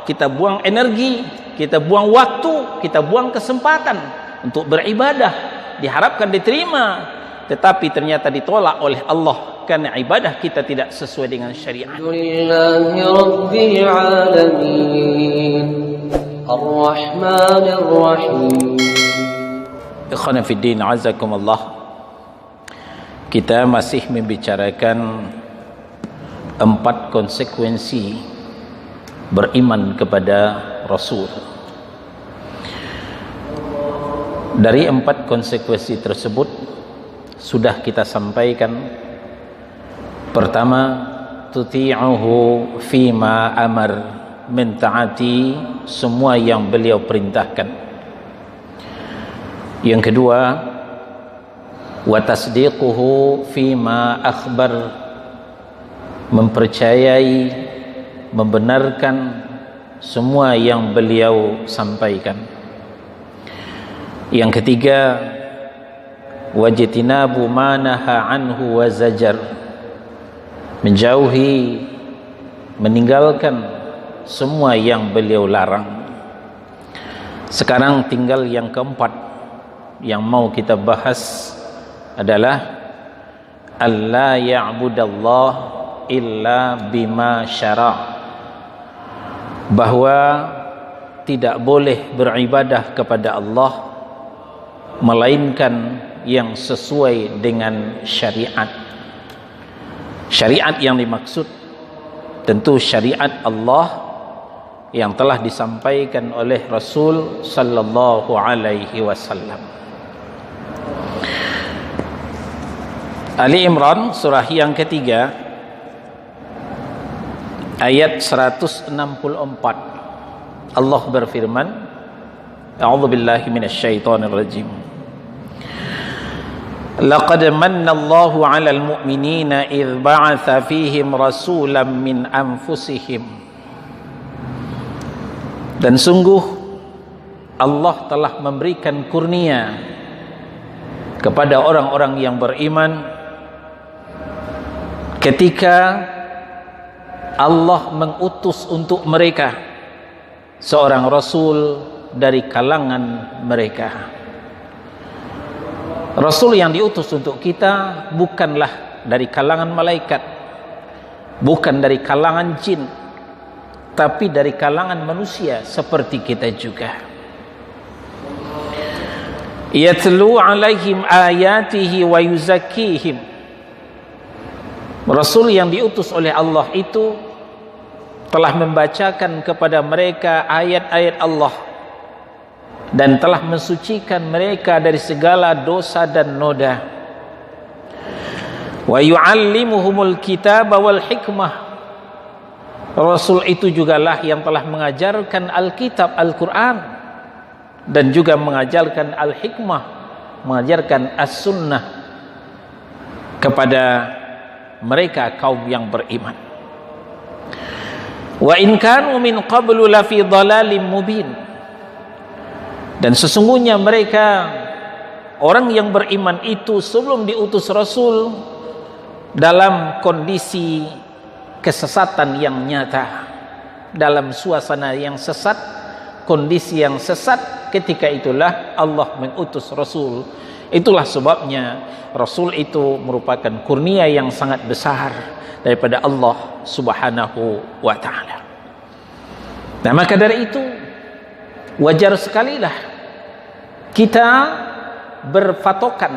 kita buang energi, kita buang waktu, kita buang kesempatan untuk beribadah, diharapkan diterima, tetapi ternyata ditolak oleh Allah karena ibadah kita tidak sesuai dengan syariat. Alhamdulillahi Rabbil Alamin Ar-Rahmanir Rahim. Ikhwan fiddin, azakumullah. Kita masih membicarakan 4 konsekuensi beriman kepada Rasul. Dari 4 konsekuensi tersebut sudah kita sampaikan. Pertama, tuti'uhu fima amar, mentaati semua yang beliau perintahkan. Yang kedua, wa tasdiquhu fima akhbar, mempercayai, membenarkan semua yang beliau sampaikan. Yang ketiga, wajtinabu ma naha anhu wa zajar, menjauhi, meninggalkan semua yang beliau larang. Sekarang tinggal yang keempat yang mau kita bahas adalah alla ya'budallah illa bima syara', bahwa tidak boleh beribadah kepada Allah melainkan yang sesuai dengan syariat. Syariat yang dimaksud tentu syariat Allah yang telah disampaikan oleh Rasul sallallahu alaihi wasallam. Ali Imran surah yang ketiga ayat 164, Allah berfirman, a'udzubillahi minasyaitonir rajim, laqad manna Allahu 'alal mu'minina idz ba'atsa fihim rasulan min anfusihim, dan sungguh Allah telah memberikan kurnia kepada orang-orang yang beriman ketika Allah mengutus untuk mereka seorang rasul dari kalangan mereka. Rasul yang diutus untuk kita bukanlah dari kalangan malaikat, bukan dari kalangan jin, tapi dari kalangan manusia seperti kita juga. Yatlu alaihim ayatihi wa yuzakkihim. Rasul yang diutus oleh Allah itu telah membacakan kepada mereka ayat-ayat Allah dan telah mensucikan mereka dari segala dosa dan noda. Wa yu'allimuhumul kitaba wal hikmah. Rasul itu jugalah yang telah mengajarkan Alkitab, Al-Quran, dan juga mengajarkan Al-Hikmah, mengajarkan As-Sunnah kepada mereka kaum yang beriman. Wa in kanu min qablu lafi dhalalim mubin, dan sesungguhnya mereka orang yang beriman itu sebelum diutus Rasul dalam kondisi kesesatan yang nyata, dalam suasana yang sesat, kondisi yang sesat. Ketika itulah Allah mengutus Rasul. Itulah sebabnya Rasul itu merupakan kurnia yang sangat besar daripada Allah Subhanahu wa ta'ala. Nah, maka dari itu wajar sekalilah kita berpatokan,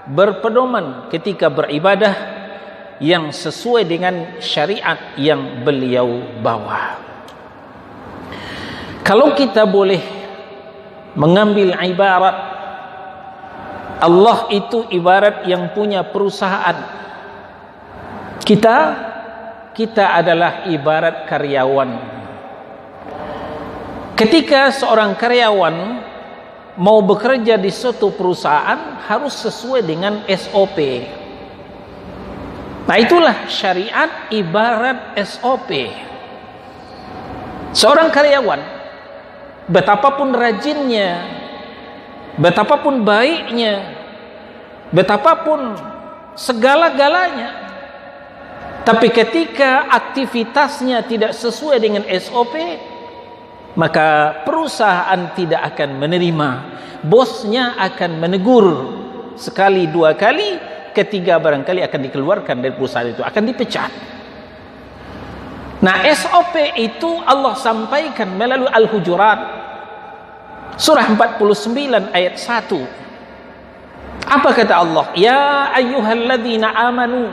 berpedoman ketika beribadah yang sesuai dengan syariat yang beliau bawa. Kalau kita boleh mengambil ibarat, Allah itu ibarat yang punya perusahaan. Kita adalah ibarat karyawan. Ketika seorang karyawan mau bekerja di suatu perusahaan harus sesuai dengan SOP. Nah, itulah syariat ibarat SOP. Seorang karyawan, betapapun rajinnya, betapapun baiknya, betapapun segala-galanya, tapi ketika aktivitasnya tidak sesuai dengan SOP, maka perusahaan tidak akan menerima, bosnya akan menegur sekali, dua kali, ketiga barangkali akan dikeluarkan dari perusahaan itu, akan dipecat. Nah, SOP itu Allah sampaikan melalui Al-Hujurat surah 49 ayat 1. Apa kata Allah? Ya ayyuhalladzina amanu,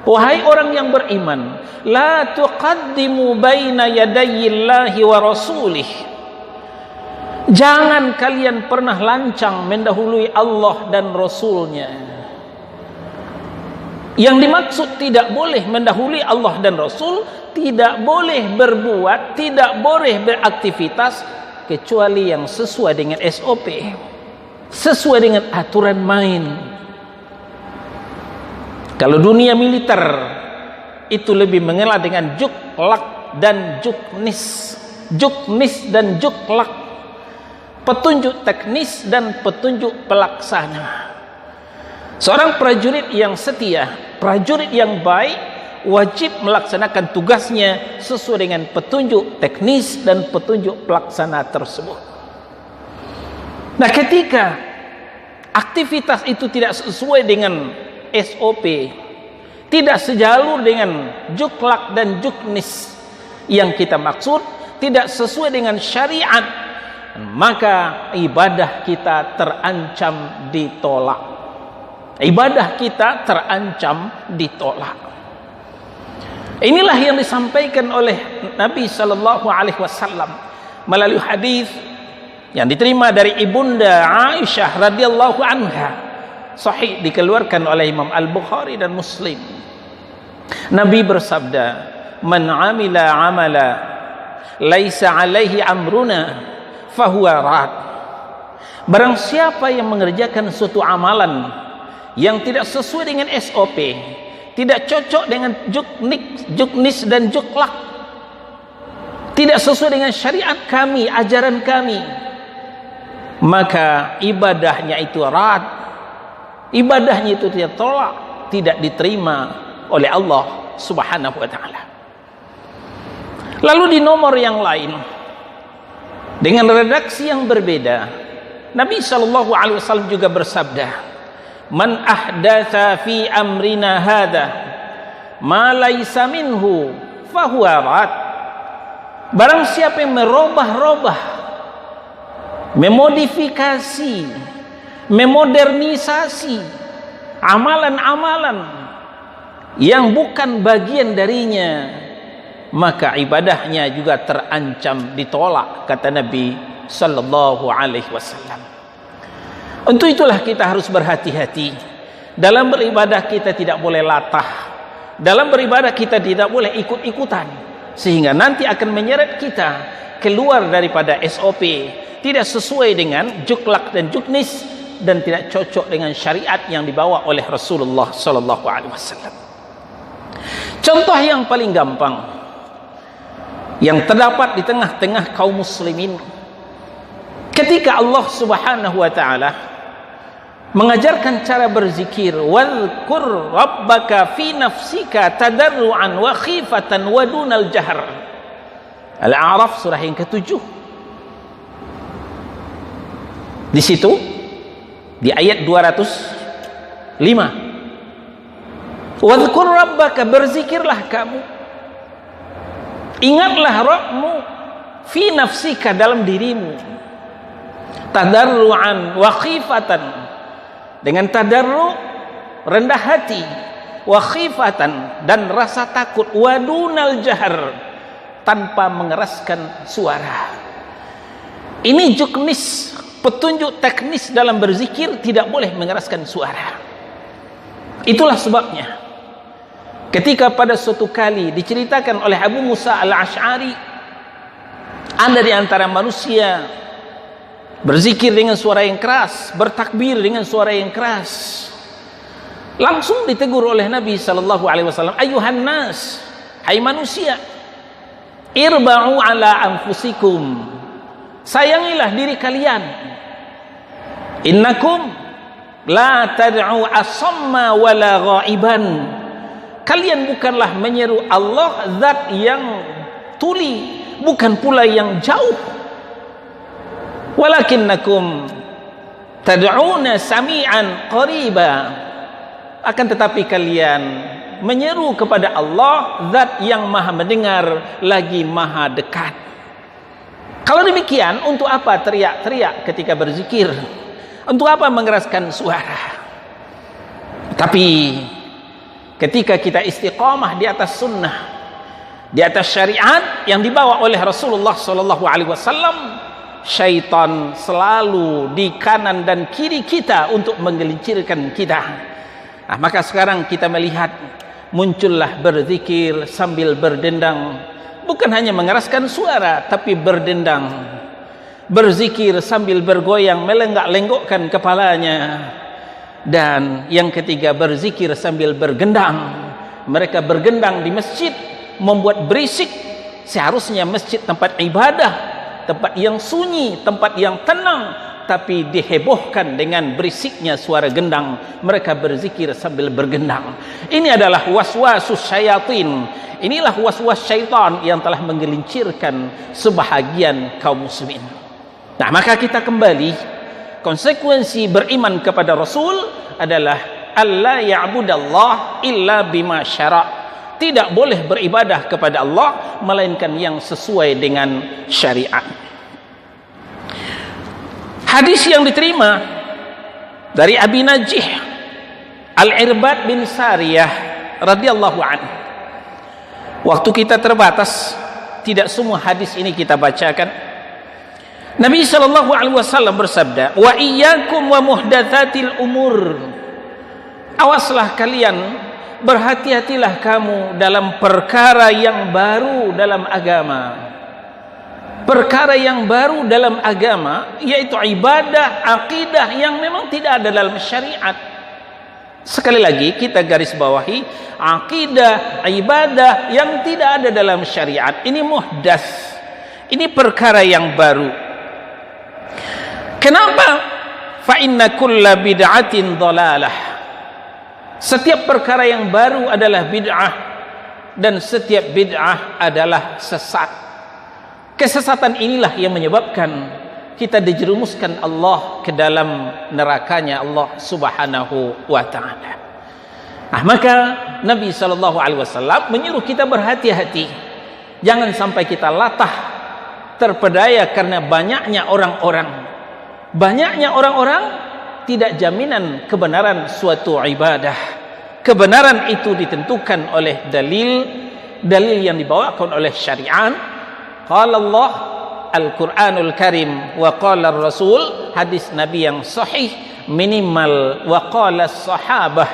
wahai orang yang beriman, la tuqaddimu baina yadayillahi wa rasulih. Jangan kalian pernah lancang mendahului Allah dan Rasulnya. Yang dimaksud tidak boleh mendahului Allah dan Rasul, tidak boleh berbuat, tidak boleh beraktivitas kecuali yang sesuai dengan SOP, sesuai dengan aturan main. Kalau dunia militer itu lebih mengenal dengan juklak dan juknis, juknis dan juklak, petunjuk teknis dan petunjuk pelaksana. Seorang prajurit yang setia, prajurit yang baik, wajib melaksanakan tugasnya sesuai dengan petunjuk teknis dan petunjuk pelaksana tersebut. Nah, ketika aktivitas itu tidak sesuai dengan SOP, tidak sejalur dengan juklak dan juknis yang kita maksud, tidak sesuai dengan syariat, maka ibadah kita terancam ditolak. Ibadah kita terancam ditolak. Inilah yang disampaikan oleh Nabi sallallahu alaihi wasallam melalui hadis yang diterima dari ibunda Aisyah radhiyallahu anha, sahih dikeluarkan oleh Imam Al-Bukhari dan Muslim. Nabi bersabda, "Man 'amila 'amala laisa 'alaihi amruna fahuwa rad." Barang siapa yang mengerjakan suatu amalan yang tidak sesuai dengan SOP, tidak cocok dengan juknis dan juklak, tidak sesuai dengan syariat kami, ajaran kami, maka ibadahnya itu rad, ibadahnya itu tidak tolak, tidak diterima oleh Allah Subhanahu wa ta'ala. Lalu di nomor yang lain dengan redaksi yang berbeda, Nabi sallallahu alaihi wasallam juga bersabda, "Man ahdatsa fi amrina hadza ma laisa minhu fahuwa rad." Barang siapa yang merubah-rubah, memodifikasi, memodernisasi amalan-amalan yang bukan bagian darinya, maka ibadahnya juga terancam ditolak, kata Nabi sallallahu alaihi wasallam. Untuk itulah kita harus berhati-hati. Dalam beribadah kita tidak boleh latah. Dalam beribadah kita tidak boleh ikut-ikutan, sehingga nanti akan menyeret kita keluar daripada SOP, tidak sesuai dengan juklak dan juknis, dan tidak cocok dengan syariat yang dibawa oleh Rasulullah sallallahu alaihi wasallam. Contoh yang paling gampang yang terdapat di tengah-tengah kaum muslimin, ketika Allah Subhanahu wa ta'ala mengajarkan cara berzikir, wadhkur rabbaka fi nafsika tadarruan wa khifatan wa dunal jahr. Al-A'raf surah yang ke-7. Di situ di ayat 205, wadhkur rabbaka, berzikirlah kamu, ingatlah Rabbmu, fi nafsika, dalam dirimu, tadarruan wa khifatan, dengan tadarru, rendah hati, wa khifatan, dan rasa takut, wa dunal jahr, tanpa mengeraskan suara. Ini juknis, petunjuk teknis dalam berzikir, tidak boleh mengeraskan suara. Itulah sebabnya ketika pada suatu kali diceritakan oleh Abu Musa al-Ash'ari, ada di antara manusia berzikir dengan suara yang keras, bertakbir dengan suara yang keras. Langsung ditegur oleh Nabi sallallahu alaihi wasallam, "Ayuhan nas, hai manusia, irba'u ala anfusikum, sayangilah diri kalian. Innakum la tad'u asamma wala ghaiban." Kalian bukanlah menyeru Allah zat yang tuli, bukan pula yang jauh. Walakinnakum tad'una sami'an qariba, akan tetapi kalian menyeru kepada Allah, zat yang maha mendengar lagi maha dekat. Kalau demikian, untuk apa teriak-teriak ketika berzikir? Untuk apa mengeraskan suara? Tapi ketika kita istiqamah di atas sunnah, di atas syariat yang dibawa oleh Rasulullah SAW, syaitan selalu di kanan dan kiri kita untuk menggelincirkan kita. Maka sekarang kita melihat muncullah berzikir sambil berdendang, bukan hanya mengeraskan suara tapi berdendang, berzikir sambil bergoyang melenggak-lenggokkan kepalanya. Dan yang ketiga, berzikir sambil bergendang. Mereka bergendang di masjid, membuat berisik. Seharusnya masjid tempat ibadah, tempat yang sunyi, tempat yang tenang, tapi dihebohkan dengan berisiknya suara gendang. Mereka berzikir sambil bergendang. Ini adalah waswasus syayatin. Inilah waswas syaitan yang telah menggelincirkan sebahagian kaum muslimin. Nah, maka kita kembali, konsekuensi beriman kepada Rasul adalah alla ya'budallah illa bima syara'. Tidak boleh beribadah kepada Allah melainkan yang sesuai dengan syariat. Hadis yang diterima dari Abi Najih Al-Irbad bin Sariyah radhiyallahu anhu. Waktu kita terbatas, tidak semua hadis ini kita bacakan. Nabi SAW bersabda, wa iyyakum wa muhdatsatil umur. Awaslah kalian, berhati-hatilah kamu dalam perkara yang baru dalam agama. Perkara yang baru dalam agama yaitu ibadah, akidah yang memang tidak ada dalam syariat. Sekali lagi kita garis bawahi, akidah, ibadah yang tidak ada dalam syariat ini muhdats. Ini perkara yang baru. Kenapa? Fa inna kulla bid'atin dhalalah. Setiap perkara yang baru adalah bid'ah, dan setiap bid'ah adalah sesat. Kesesatan inilah yang menyebabkan kita dijerumuskan Allah ke dalam nerakanya Allah Subhanahu wa taala. Maka Nabi SAW menyuruh kita berhati-hati. Jangan sampai kita latah, terpedaya karena banyaknya orang-orang. Banyaknya orang-orang tidak jaminan kebenaran suatu ibadah. Kebenaran itu ditentukan oleh dalil yang dibawakan oleh syariat. Qala Allah, Al-Quranul Karim, wa qala Rasul, hadis Nabi yang sahih, minimal wa qala sahabah,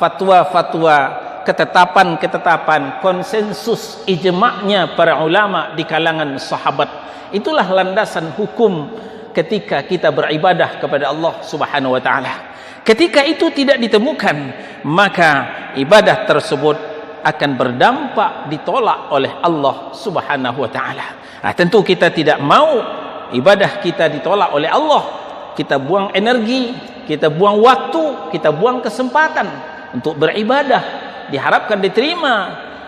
fatwa-fatwa, ketetapan-ketetapan, konsensus ijma'nya para ulama di kalangan sahabat. Itulah landasan hukum ketika kita beribadah kepada Allah Subhanahu wa taala. Ketika itu tidak ditemukan, maka ibadah tersebut akan berdampak ditolak oleh Allah Subhanahu wa taala. Tentu kita tidak mau ibadah kita ditolak oleh Allah. Kita buang energi, kita buang waktu, kita buang kesempatan untuk beribadah, diharapkan diterima,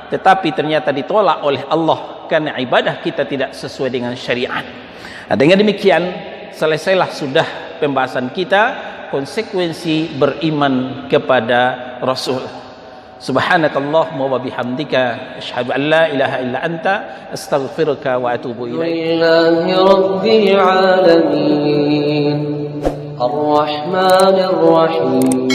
tetapi ternyata ditolak oleh Allah karena ibadah kita tidak sesuai dengan syariat. Dengan demikian selesailah sudah pembahasan kita konsekuensi beriman kepada Rasul. Subhanakallahumma wa bihamdika asyhadu an la ilaha illa anta astaghfiruka wa atubu ilaik. Lillahi rabbil alamin arrahmanir rahim